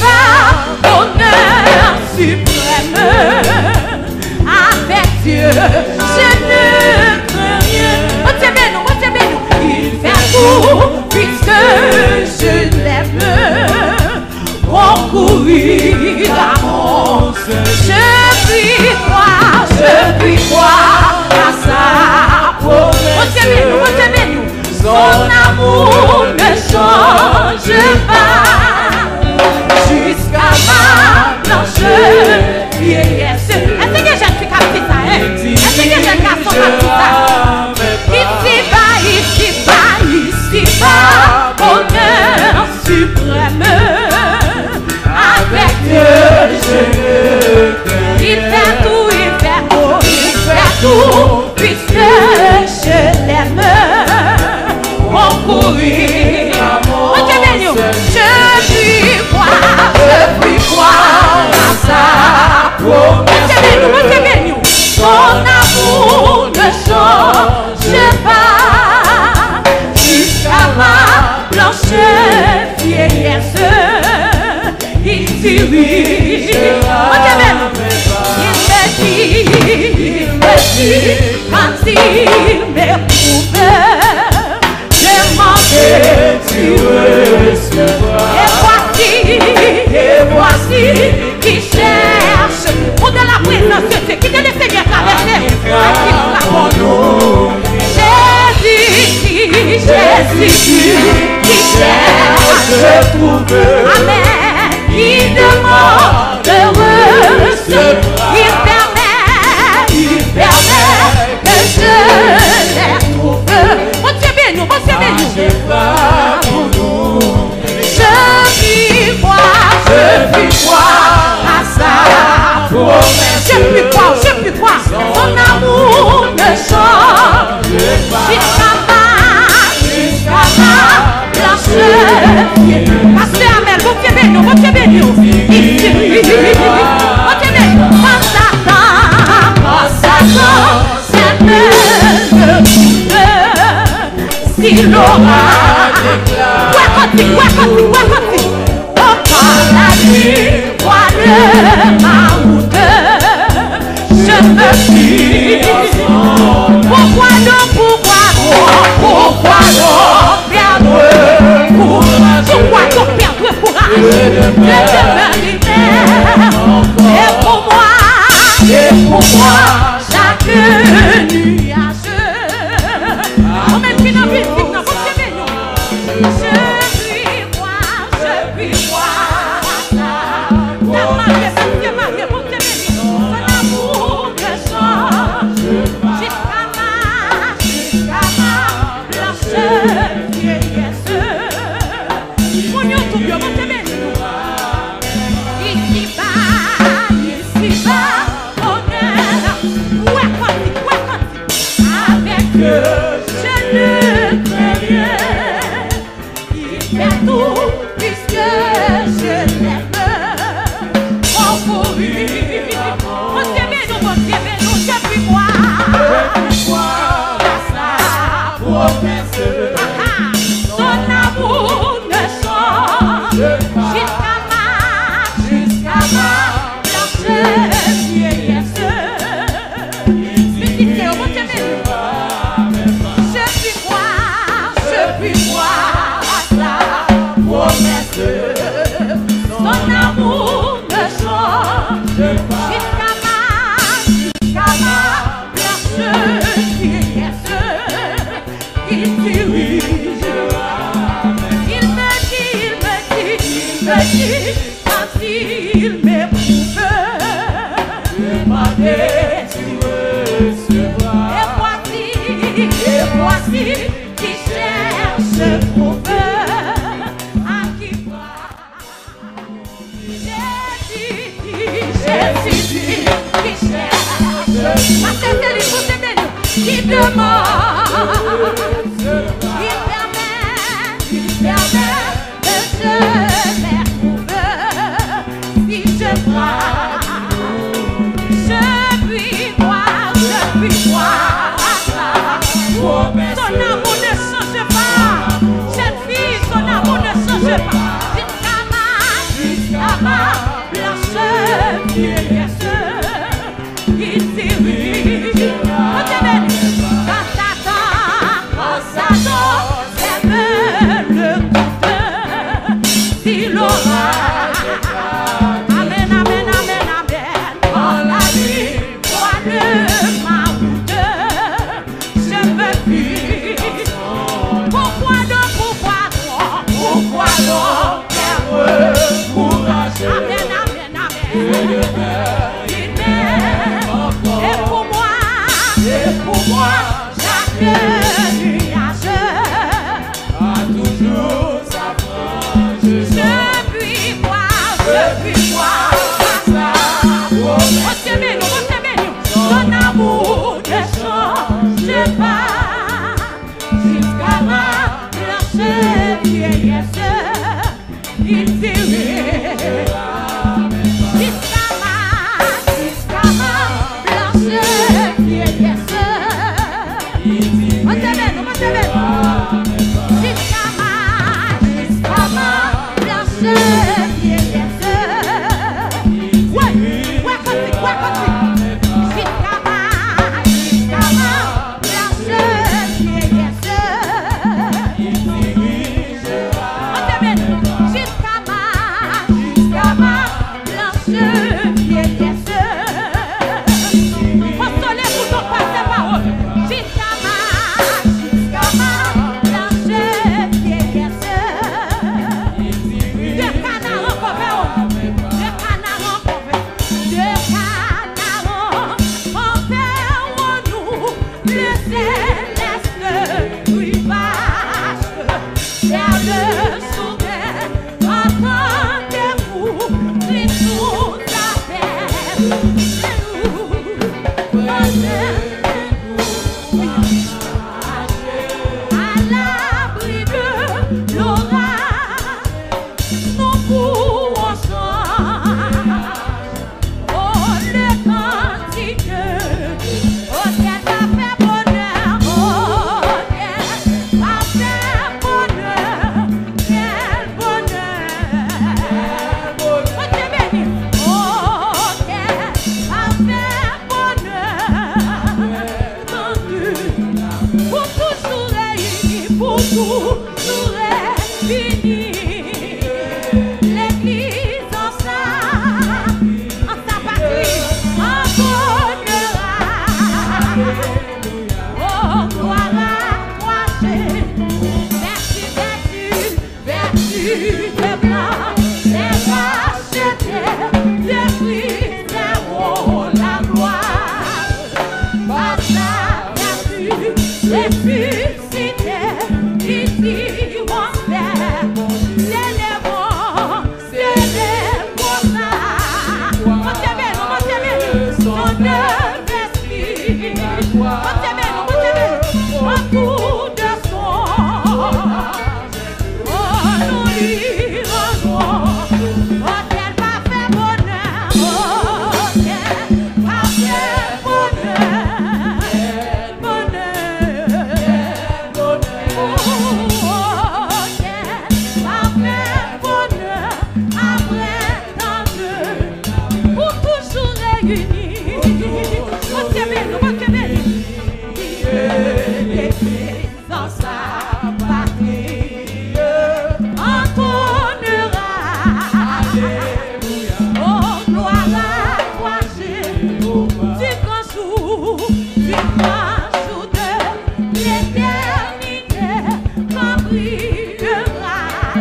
pas bonheur suprême. Avec Dieu, je ne crains rien. Oh, il fait tout puisque je l'aime. Concourir à mon Dieu. Je puis croire à sa promesse. Son amour ne change pas jusqu'à ma blanche vieillesse. Est-ce que j'ai fait capter ça? Est-ce que j'ai capté ça? Ici bas, bonheur suprême. Avec Dieu, il fait tout, puisque je l'aime. Concourir à mon je puis croire à sa promesse. Son amour ne change pas jusqu'à ma blanche vieillesse. Il dirige, il me dit, quand il m'éprouve, demandez, tu recevras. Et voici qui cherche pour de la présence de Dieu, qui te le Seigneur traverser. Jésus qui cherche trouver. Amen. Il demande de recevoir. Il permet que je les trouve. Mon Dieu béni, mon Dieu béni. Je puis croire à sa promesse. Je puis croire. Son amour ne change pas. Jusqu'à ma blanche. Pasteur Amel, mon Dieu béni, mon Dieu béni. Il suffit. Mon Dieu béni. En Satan, c'est le si l'aura déclaré. La nuit, de ma route, je me suis. Pourquoi non perdre courage? Je demeurai et pour moi, chaque nuage. On même qui n'a plus de je puis voir. Son amour ne change pas. Jusqu'à ma blanche vieillesse, il dirigera. Quand Satan sème le doute, s'il aura. Amen, amen, amen, amen. Dans la vie, moi de ma route, je me fuis. Pourquoi donc faire courager? Amen, amen, amen. Il m'aime, et pour moi, chaque nuage a toujours sa frange. Je puis voir sa promesse. Son amour ne change pas jusqu'à ma blanche vieillesse. Il dirigera jusqu'à ma blanche vieillesse. Il dirigera jusqu'à ma blanche vieillesse. Ouais, jusqu'à ma blanche vieillesse. Il dirigera jusqu'à ma blanche vieillesse. Consolez pour ton porte-parole. Jusqu'à ma blanche vieillesse. De canard en couvert, de canard en couvert, de canard en couvert, nous, le céleste rivage, vers le souverain, entendez-vous, Christ nous appelle, à l'abri de l'orage, nous courons oh le cantique, oh quel va faire bonheur, oh quel va faire bonheur, quel bonheur, oh Dieu béni, oh quel va faire bonheur, pour toujours réunis, pour toujours réunis. L'église en sa patrie entonnera. Oh, gloire à toi, vertu de blanc, les rachetés, de Christ, oh la gloire. Par sa vertu, ressuscité, ici on fait, célébrons ça. Montez bien, son esprit, montez bien, en coup de son. Oh, nous lui rendons, oh, quel parfait bonheur, oh, quel parfait bonheur, oh, quel parfait bonheur, après tant de, pour toujours réunis, montez bien, l'église dans sa patrie entonnera. Oh, gloire à toi, Jésus, du grand jour de l'éternité, quand brillera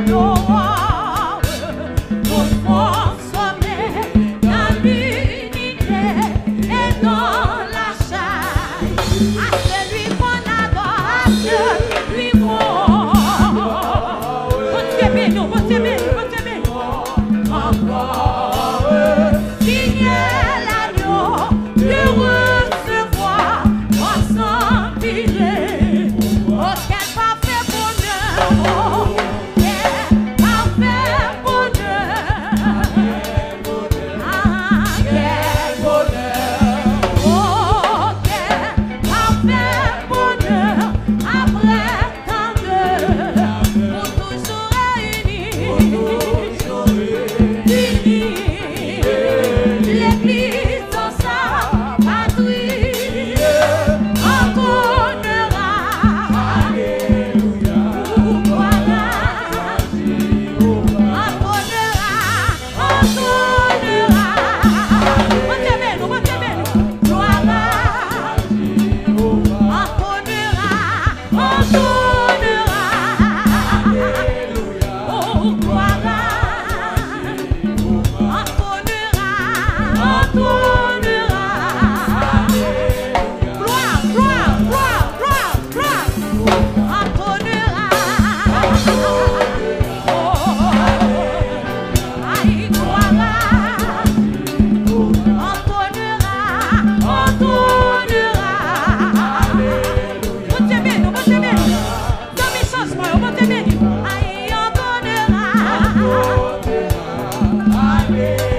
l'aurore, pour consommer dans l'unité et dans la chaille. À celui qu'on adore, à celui qu'on... Montez bien, Oh,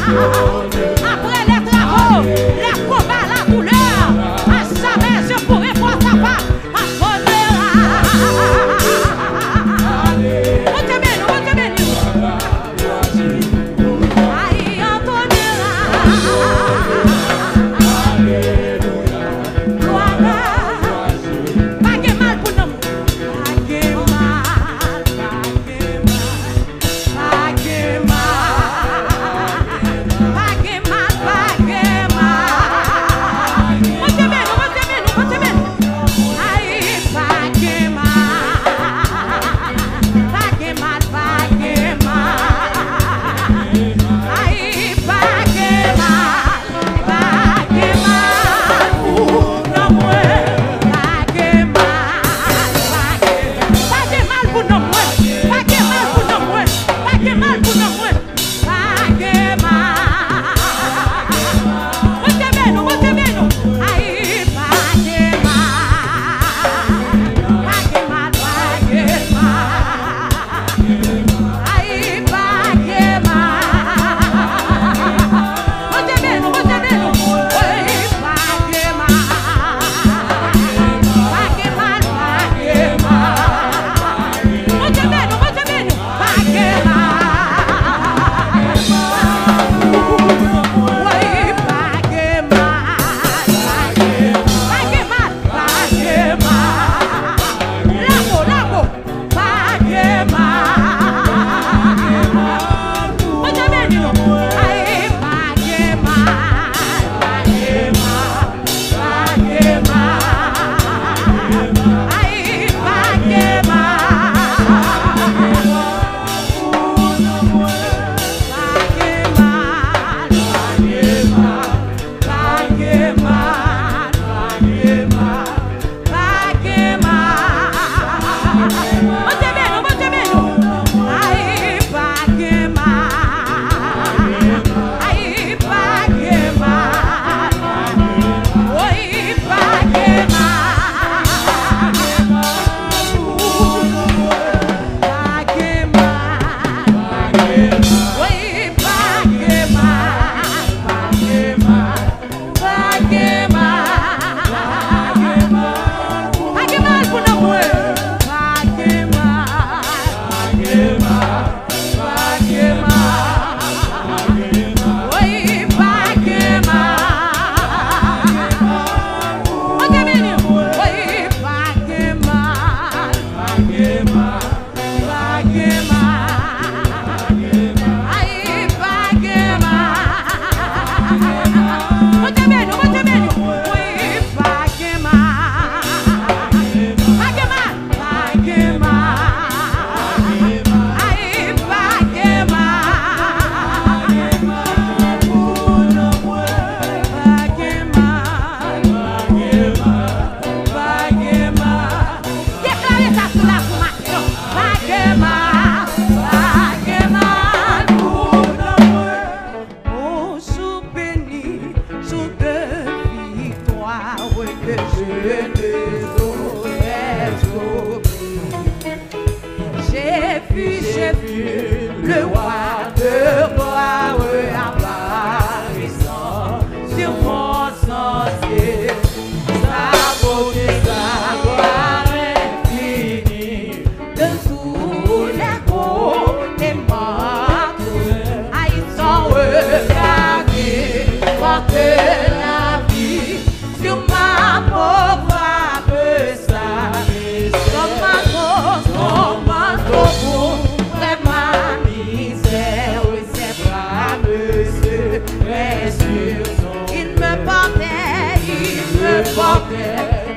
Après les travaux, les combats, la douleur, à jamais je pourrai voir sa face.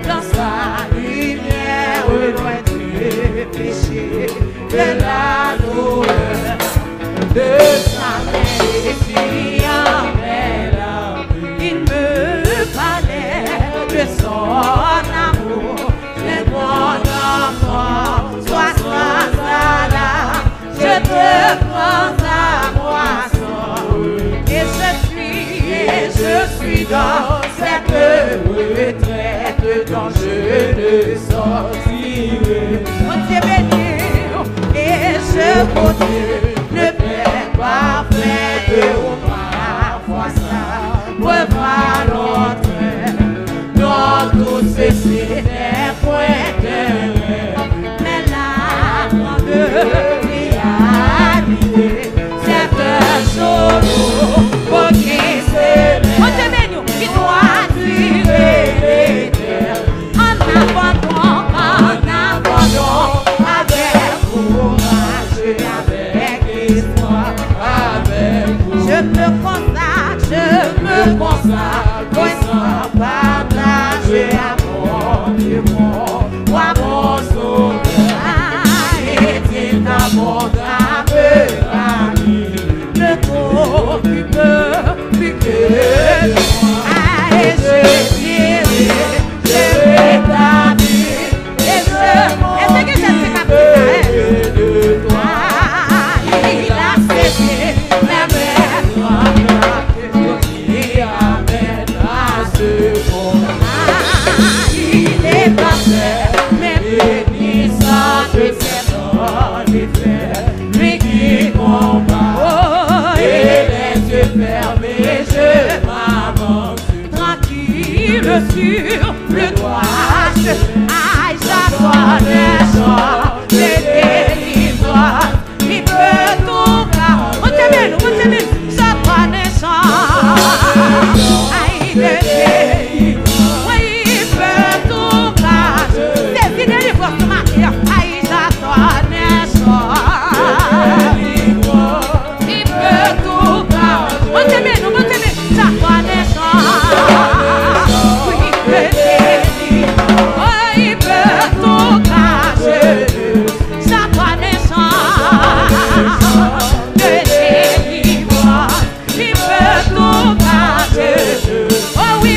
Dans sa lumière, loin du péché, de la douleur, de sa maladie en belle. Il me parlait de son amour, de mon enfant, sois sans alarme, je te prends à moisson, et je suis dans cette retraite dont je ne sortirai. Mon Dieu béni, et je continue le Père parfait de responsable, oui, sans partager amour du monde, amour sauveur, et c'est abondable, le trop qui peut piquer, et je dirai, je rétablis, et je m'en de toi, il a cessé la mer, qui amène à ce monde. Il est parfait, mais bénissant de ses bonnes effets, lui qui combat, et les yeux fermés, je m'avance tranquille sur le toit, aïe, j'attends les gens, les délivres, il peut tout faire, on t'aime, j'attends les gens, aïe, les délivres, oui, il peut tout faire, c'est fidèle, il faut se marquer, aïe, j'attends les gens, il peut tout faire, on t'aime, j'attends les gens, oui, il peut délivrer, oh, il peut tout cacher, j'attends les gens, de délivrer, il peut tout cacher, oh oui,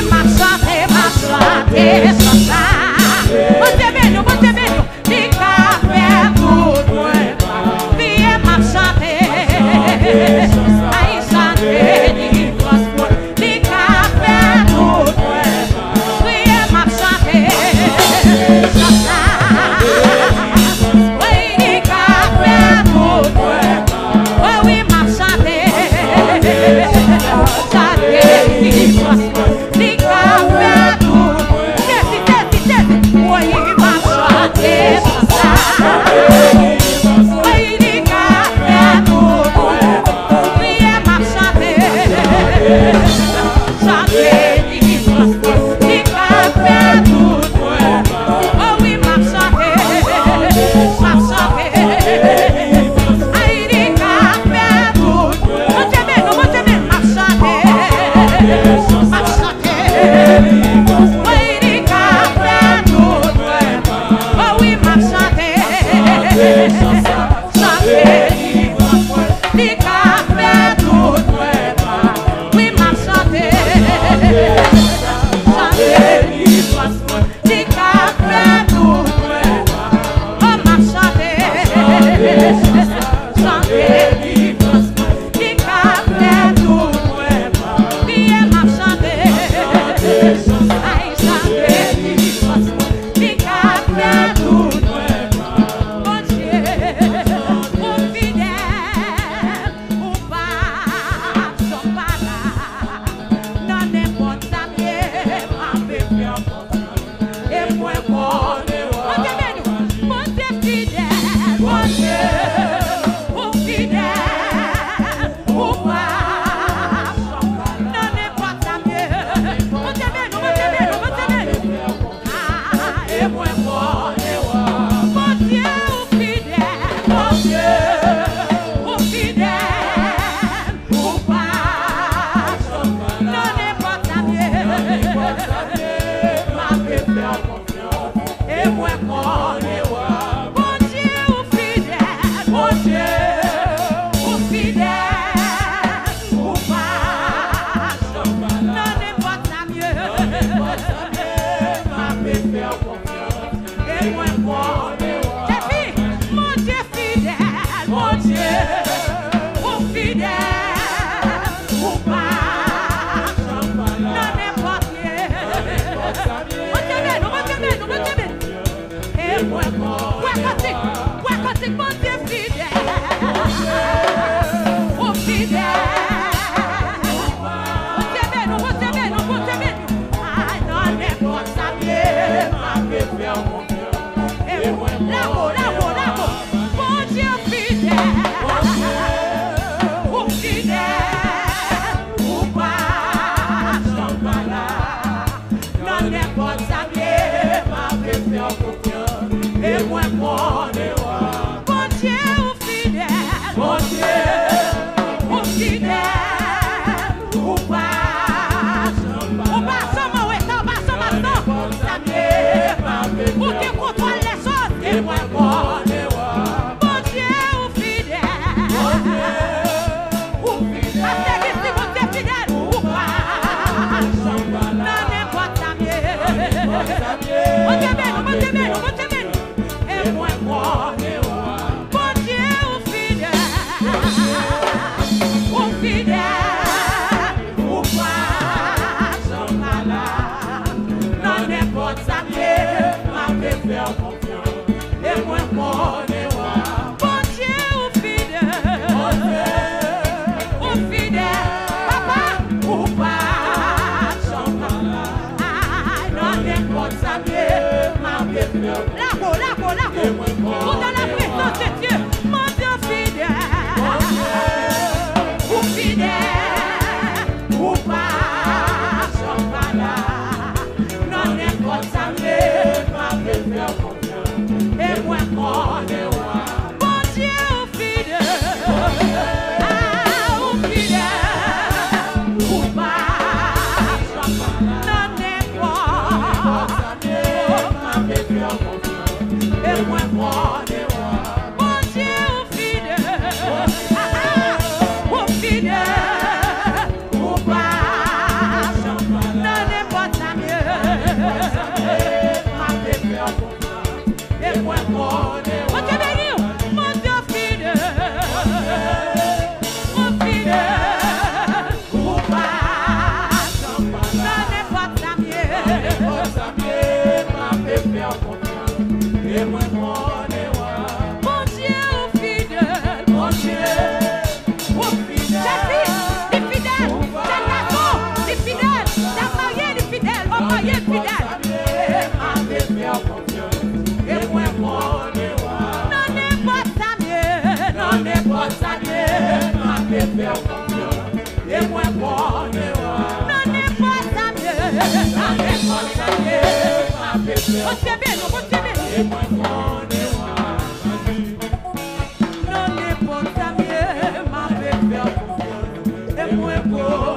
Ou dans la présence de Dieu, mon Dieu fidèle. Ou fidèle, ou pas, j'en pas là. Non, n'importe ça, mais ma vie fait confiance. Et moi, mon Dieu, bon Dieu, ou fidèle. Ah, ou fidèle, ou pas, j'en pas là. Non, n'importe ça, mais ma vie fait confiance. Et moi, mon Dieu, bon Dieu, ou fidèle. Ah, ou fidèle, ou pas, j'en pas là. Non, n'importe ça, mais ma vie fait confiance. Et moi, mon Dieu, mon Dieu béni, mon Dieu fidèle, mon fidèle, ou pas, j'en pas là. Non, n'importe ça, mais ma vie fait confiance. Et moi, mon Dieu, mon Dieu fidèle, mon Dieu, mon fidèle. J'ai fils, les fidèles, j'ai garçon, les fidèles, j'ai marié, les fidèles, mon marié fidèle. Ma vie fait confiance. Et moi, mon Dieu, non n'importe ça, mais non n'importe ça, mais ma vie fait confiance. Et moi, mon Dieu, non n'importe ça, mais non n'importe ça, mais ma vie fait confiance. Et moi, mon Dieu, non n'importe ça, mais ma vie fait confiance. Et moi, mon